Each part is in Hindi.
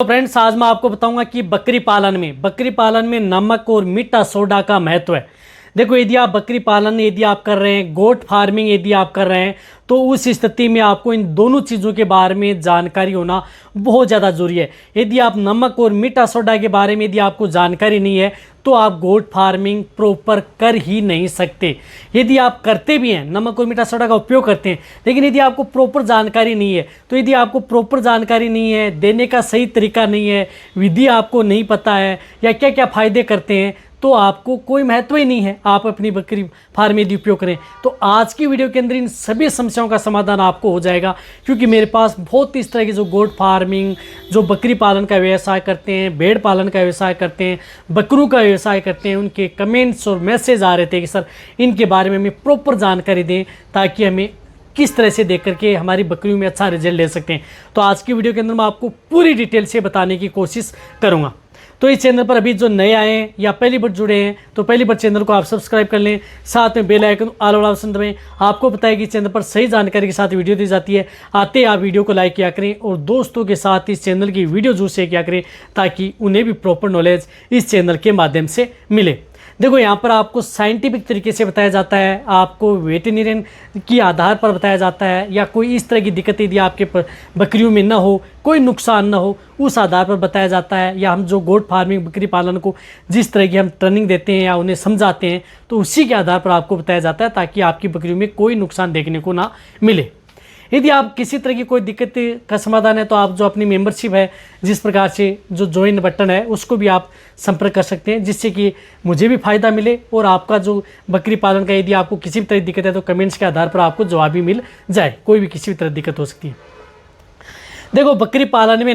तो फ्रेंड्स, आज मैं आपको बताऊंगा कि बकरी पालन में नमक और मीठा सोडा का महत्व है। देखो, यदि आप बकरी पालन यदि आप कर रहे हैं, गोट फार्मिंग यदि आप कर रहे हैं, तो उस स्थिति में आपको इन दोनों चीज़ों के बारे में जानकारी होना बहुत ज़्यादा ज़रूरी है। यदि आप नमक और मीठा सोडा के बारे में यदि आपको जानकारी नहीं है तो आप गोट फार्मिंग प्रॉपर कर ही नहीं सकते। यदि आप करते भी हैं, नमक और मीठा सोडा का उपयोग करते हैं, लेकिन यदि आपको प्रॉपर जानकारी नहीं है, तो यदि आपको प्रॉपर जानकारी नहीं है, देने का सही तरीका नहीं है, विधि आपको नहीं पता है या क्या क्या फ़ायदे करते हैं, तो आपको कोई महत्व ही नहीं है आप अपनी बकरी फार्म में यदि उपयोग करें। तो आज की वीडियो के अंदर इन सभी समस्याओं का समाधान आपको हो जाएगा, क्योंकि मेरे पास बहुत इस तरह की जो गोट फार्मिंग, जो बकरी पालन का व्यवसाय करते हैं, भेड़ पालन का व्यवसाय करते हैं, बकरों का व्यवसाय करते हैं, उनके कमेंट्स और मैसेज आ रहे थे कि सर इनके बारे में हमें प्रॉपर जानकारी दें, ताकि हमें किस तरह से देख करके हमारी बकरियों में अच्छा रिजल्ट ले सकते हैं। तो आज की वीडियो के अंदर मैं आपको पूरी डिटेल से बताने की कोशिश करूँगा। तो इस चैनल पर अभी जो नए आए हैं या पहली बार जुड़े हैं, तो पहली बार चैनल को आप सब्सक्राइब कर लें, साथ में बेल आइकन ऑल वाला ऑप्शन दबाएं। आपको पता है कि चैनल पर सही जानकारी के साथ वीडियो दी जाती है। आते आप वीडियो को लाइक किया करें और दोस्तों के साथ इस चैनल की वीडियो जरूर शेयर किया करें, ताकि उन्हें भी प्रॉपर नॉलेज इस चैनल के माध्यम से मिले। देखो, यहाँ पर आपको साइंटिफिक तरीके से बताया जाता है, आपको वेटेरिनियन की आधार पर बताया जाता है, या कोई इस तरह की दिक्कत यदि आपके बकरियों में ना हो, कोई नुकसान ना हो, उस आधार पर बताया जाता है। या हम जो गोट फार्मिंग बकरी पालन को जिस तरह की हम ट्रेनिंग देते हैं या उन्हें समझाते हैं, तो उसी के आधार पर आपको बताया जाता है, ताकि आपकी बकरियों में कोई नुकसान देखने को ना मिले। यदि आप किसी तरह की कोई दिक्कत का समाधान है, तो आप जो अपनी मेंबरशिप है, जिस प्रकार से जो ज्वाइन बटन है, उसको भी आप संपर्क कर सकते हैं, जिससे कि मुझे भी फ़ायदा मिले और आपका जो बकरी पालन का यदि आपको किसी भी तरह की दिक्कत है, तो कमेंट्स के आधार पर आपको जवाब भी मिल जाए। कोई भी किसी भी तरह दिक्कत हो सकती है। देखो, बकरी पालन में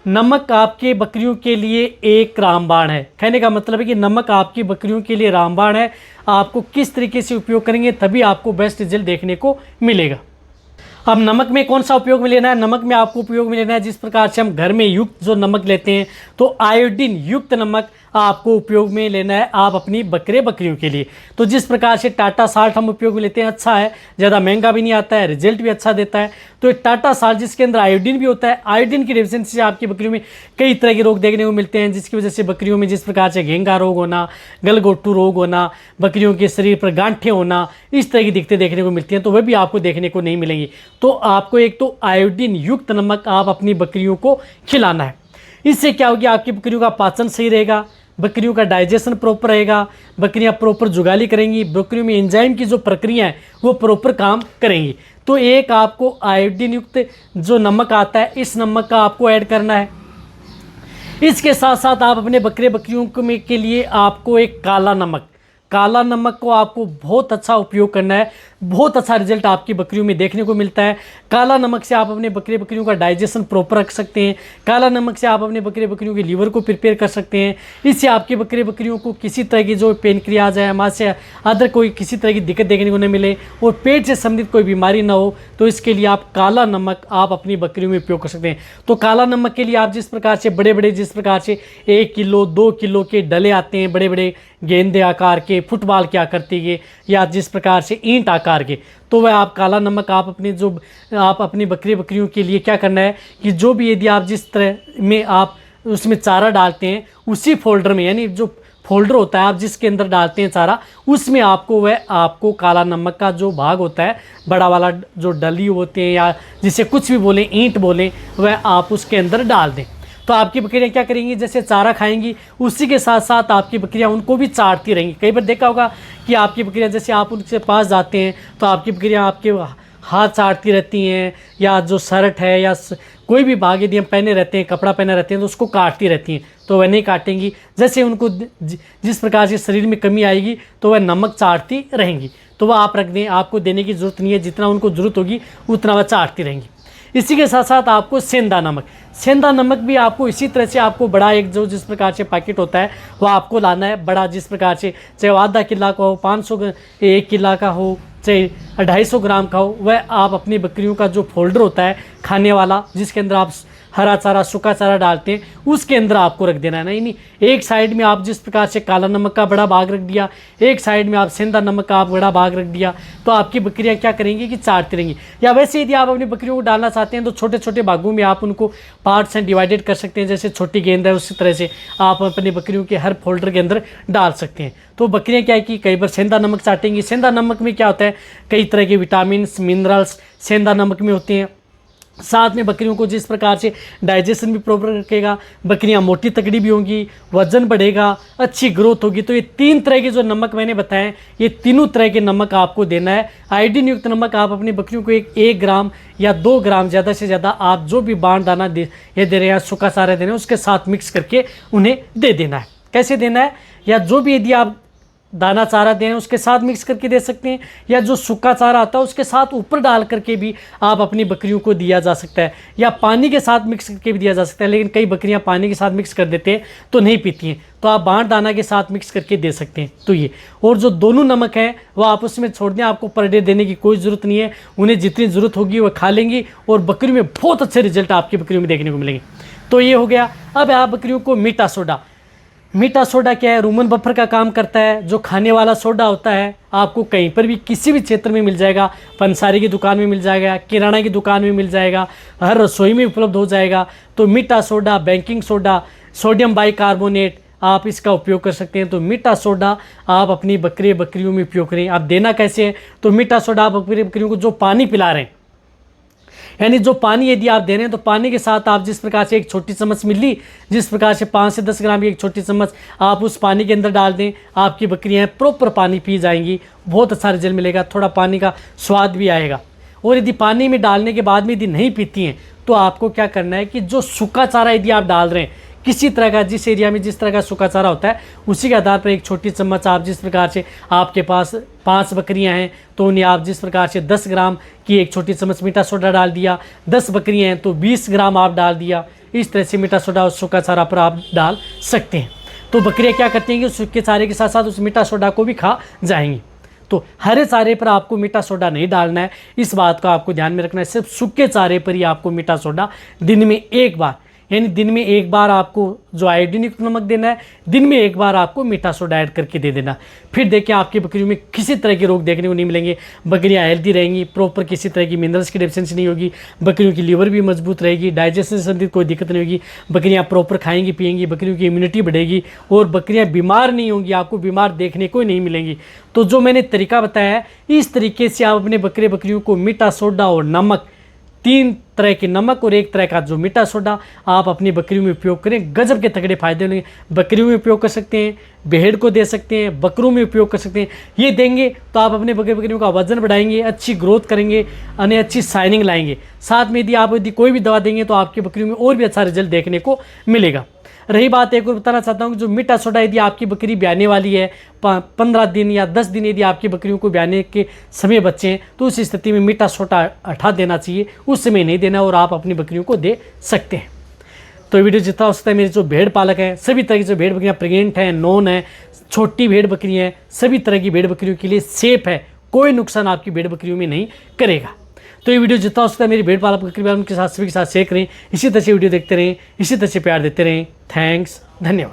नमक आपके बकरियों के लिए एक रामबाण है। कहने का मतलब है कि नमक आपकी बकरियों के लिए रामबाण है। आपको किस तरीके से उपयोग करेंगे तभी आपको बेस्ट रिजल्ट देखने को मिलेगा। अब नमक में कौन सा उपयोग में लेना है? नमक में आपको उपयोग में लेना है जिस प्रकार से हम घर में युक्त जो नमक लेते हैं, तो आयोडीन युक्त नमक आपको उपयोग में लेना है आप अपनी बकरियों के लिए। तो जिस प्रकार से टाटा साल्ट हम उपयोग में लेते हैं, अच्छा है, ज़्यादा महंगा भी नहीं आता है, रिजल्ट भी अच्छा देता है। तो ये टाटा साल्ट जिसके अंदर आयोडीन भी होता है, आयोडीन की डेफिशिएंसी से आपकी बकरियों में कई तरह के रोग देखने को मिलते हैं, जिसकी वजह से बकरियों में जिस प्रकार से घेंगा रोग होना, गलघोटू रोग होना, बकरियों के शरीर पर गांठें होना, इस तरह की दिक्कतें देखने को मिलती हैं, तो वह भी आपको देखने को नहीं मिलेंगी। तो आपको एक तो आयोडीन युक्त नमक आप अपनी बकरियों को खिलाना है। इससे क्या होगी, आपकी बकरियों का पाचन सही रहेगा, बकरियों का डाइजेशन प्रॉपर रहेगा, बकरियां प्रॉपर जुगाली करेंगी, बकरियों में एंजाइम की जो प्रक्रिया है वो प्रॉपर काम करेंगी। तो एक आपको आयोडीन युक्त जो नमक आता है, इस नमक का आपको ऐड करना है। इसके साथ साथ आप अपने बकरियों के लिए आपको एक काला नमक को आपको बहुत अच्छा उपयोग करना है। बहुत अच्छा रिजल्ट आपकी बकरियों में देखने को मिलता है। काला नमक से आप अपने बकरियों का डाइजेशन प्रॉपर रख सकते हैं। काला नमक से आप अपने बकरियों के लीवर को प्रिपेयर कर सकते हैं। इससे आपकी बकरियों को किसी तरह की जो पेनक्रियाज है, हमारे से अदर कोई किसी तरह की दिक्कत देखने को नहीं मिले और पेट से संबंधित कोई बीमारी ना हो, तो इसके लिए आप काला नमक आप अपनी बकरियों में उपयोग कर सकते हैं। तो काला नमक के लिए आप जिस प्रकार से जिस प्रकार से 1 किलो 2 किलो के डले आते हैं, बड़े बड़े गेंदे आकार के, फुटबॉल के आकृति के, या जिस प्रकार से ईंट आकार के, तो वह आप काला नमक आप अपनी बकरियों के लिए क्या करना है कि जो भी यदि आप जिस तरह में आप उसमें चारा डालते हैं, उसी फोल्डर में, यानी जो फोल्डर होता है आप जिसके अंदर डालते हैं चारा, उसमें आपको काला नमक का जो भाग होता है, बड़ा वाला जो डली होते हैं या जिसे कुछ भी बोलें, ईंट बोलें, वह आप उसके अंदर डाल दें। तो आपकी बकरियां क्या करेंगी, जैसे चारा खाएंगी, उसी के साथ साथ आपकी बकरियां उनको भी चाटती रहेंगी। कई बार देखा होगा कि आपकी बकरियां जैसे आप उनके पास जाते हैं, तो आपकी बकरियां आपके हाथ चाटती रहती हैं, या जो शर्ट है या कोई भी भाग यदि हम पहने रहते हैं, कपड़ा पहने रहते हैं, तो उसको काटती रहती हैं। तो वह नहीं काटेंगी, जैसे उनको जिस प्रकार से शरीर में कमी आएगी, तो वह नमक चाटती रहेंगी। तो वह आप रख दें, आपको देने की ज़रूरत नहीं है, जितना उनको ज़रूरत होगी उतना वह चाटती रहेंगी। इसी के साथ साथ आपको सेंधा नमक भी आपको इसी तरह से आपको बड़ा एक जो जिस प्रकार से पैकेट होता है वो आपको लाना है। बड़ा जिस प्रकार से चाहे आधा किलो का हो, 500 1 किलो का हो, चाहे 250 ग्राम का हो, वह आप अपनी बकरियों का जो फोल्डर होता है खाने वाला, जिसके अंदर आप हरा चारा सूखा चारा डालते हैं उसके अंदर आपको रख देना है। नहीं, एक साइड में आप जिस प्रकार से काला नमक का बड़ा भाग रख दिया, एक साइड में आप सेंधा नमक का आप बड़ा भाग रख दिया, तो आपकी बकरियां क्या करेंगी कि चाटती रहेंगी। या वैसे यदि आप अपनी बकरियों को डालना चाहते हैं तो छोटे छोटे भागों में आप उनको पार्ट्स में डिवाइडेड कर सकते हैं। जैसे छोटी गेंद है उसी तरह से आप अपनी बकरियों के हर फोल्डर के अंदर डाल सकते हैं। तो बकरियां क्या है कि कई बार सेंधा नमक चाटेंगी। सेंधा नमक में क्या होता है, कई तरह के विटामिन मिनरल्स सेंधा नमक में होते हैं। साथ में बकरियों को जिस प्रकार से डाइजेशन भी प्रॉपर रखेगा, बकरियां मोटी तगड़ी भी होंगी, वजन बढ़ेगा, अच्छी ग्रोथ होगी। तो ये 3 तरह के जो नमक मैंने बताए, ये तीनों तरह के नमक आपको देना है। आयोडीन युक्त नमक आप अपनी बकरियों को 1 ग्राम या 2 ग्राम ज़्यादा से ज़्यादा आप जो भी बाण दाना दे रहे हैं, सूखा चारा दे रहे हैं, उसके साथ मिक्स करके उन्हें दे देना है। कैसे देना है, या जो भी यदि आप दाना चारा दें उसके साथ मिक्स करके दे सकते हैं, या जो सूखा चारा आता है उसके साथ ऊपर डाल करके भी आप अपनी बकरियों को दिया जा सकता है, या पानी के साथ मिक्स करके भी दिया जा सकता है। लेकिन कई बकरियां पानी के साथ मिक्स कर देते हैं तो नहीं पीती हैं, तो आप बाण दाना के साथ मिक्स करके दे सकते हैं। तो ये, और जो दोनों नमक हैं वो आप उसमें छोड़ दें, आपको पर डे देने की कोई ज़रूरत नहीं है। उन्हें जितनी ज़रूरत होगी वो खा लेंगी और बकरियों में बहुत अच्छे रिजल्ट आपकी बकरियों में देखने को मिलेंगे। तो ये हो गया। अब आप बकरियों को मीठा सोडा, मीठा सोडा क्या है, रूमन बफर का काम करता है। जो खाने वाला सोडा होता है आपको कहीं पर भी किसी भी क्षेत्र में मिल जाएगा, पंसारी की दुकान में मिल जाएगा, किराना की दुकान में मिल जाएगा, हर रसोई में उपलब्ध हो जाएगा। तो मीठा soda, baking soda, sodium bicarbonate आप इसका उपयोग कर सकते हैं। तो मीठा सोडा आप अपनी बकरियों में उपयोग करें। आप देना कैसे है, तो मीठा सोडा आप अपनी बकरियों को जो पानी पिला रहे हैं, यानी जो पानी यदि आप दे रहे हैं तो पानी के साथ आप जिस प्रकार से एक छोटी चम्मच मिली, जिस प्रकार से 5 से 10 ग्राम की एक छोटी चम्मच आप उस पानी के अंदर डाल दें, आपकी बकरियां प्रॉपर पानी पी जाएंगी, बहुत अच्छा रिजल्ट मिलेगा, थोड़ा पानी का स्वाद भी आएगा। और यदि पानी में डालने के बाद में यदि नहीं पीती हैं तो आपको क्या करना है कि जो सूखा चारा यदि आप डाल रहे हैं, किसी तरह का जिस एरिया में जिस तरह का सूखा चारा होता है उसी के आधार पर एक छोटी चम्मच आप जिस प्रकार से आपके पास 5 बकरियां हैं तो उन्हें आप जिस प्रकार से 10 ग्राम की एक छोटी चम्मच मीठा सोडा डाल दिया, 10 बकरियां हैं तो 20 ग्राम आप डाल दिया। इस तरह से मीठा सोडा और सूखा चारा पर आप डाल सकते हैं। तो बकरियां क्या करती हैं कि सूखे चारे के साथ साथ उस मीठा सोडा को भी खा जाएंगी। तो हरे चारे पर आपको मीठा सोडा नहीं डालना है, इस बात का आपको ध्यान में रखना है। सिर्फ सूखे चारे पर ही आपको मीठा सोडा दिन में 1 बार, यानी दिन में 1 बार आपको जो आयोडीन युक्त नमक देना है, दिन में 1 बार आपको मीठा सोडा ऐड करके दे देना। फिर देखिए आपकी बकरियों में किसी तरह के रोग देखने को नहीं मिलेंगे, बकरियां हेल्दी रहेंगी, प्रॉपर किसी तरह की मिनरल्स की डेफिशिएंसी नहीं होगी, बकरियों की लीवर भी मजबूत रहेगी, डाइजेशन से संबंधित कोई दिक्कत नहीं होगी, बकरियां प्रॉपर खाएंगी पिएंगी, बकरियों की इम्यूनिटी बढ़ेगी और बकरियां बीमार नहीं होंगी, आपको बीमार देखने को ही नहीं मिलेंगी। तो जो मैंने तरीका बताया है, इस तरीके से आप अपने बकरियों को मीठा सोडा और नमक, 3 तरह के नमक और 1 तरह का जो मीठा सोडा आप अपनी बकरियों में उपयोग करें, गजब के तगड़े फायदे होंगे। बकरियों में उपयोग कर सकते हैं, भेड़ को दे सकते हैं, बकरों में उपयोग कर सकते हैं। ये देंगे तो आप अपने बकरियों का वजन बढ़ाएंगे, अच्छी ग्रोथ करेंगे, उन्हें अच्छी शाइनिंग लाएंगे। साथ में यदि कोई भी दवा देंगे तो आपकी बकरियों में और भी अच्छा रिजल्ट देखने को मिलेगा। रही बात, एक और बताना चाहता हूँ कि जो मीठा सोडा यदि आपकी बकरी ब्याने वाली है, 15 दिन या 10 दिन यदि आपकी बकरियों को ब्याने के समय बच्चे हैं तो उस स्थिति में मीठा सोडा हटा देना चाहिए, उस समय नहीं देना और आप अपनी बकरियों को दे सकते हैं। तो ये वीडियो जितना हो सकता है मेरे जो भेड़ पालक हैं, सभी तरह की जो भेड़ बकरियाँ प्रेग्नेंट हैं, नॉन है, छोटी भेड़ बकरियाँ हैं, सभी तरह की भेड़ बकरियों के लिए सेफ है, कोई नुकसान आपकी भेड़ बकरियों में नहीं करेगा। तो ये वीडियो जितना हो सकता है मेरी भेड़ पालक बकरी पालन के साथ सभी के साथ शेयर करें, इसी तरह से वीडियो देखते रहें, इसी तरह से प्यार देते रहें। थैंक्स, धन्यवाद।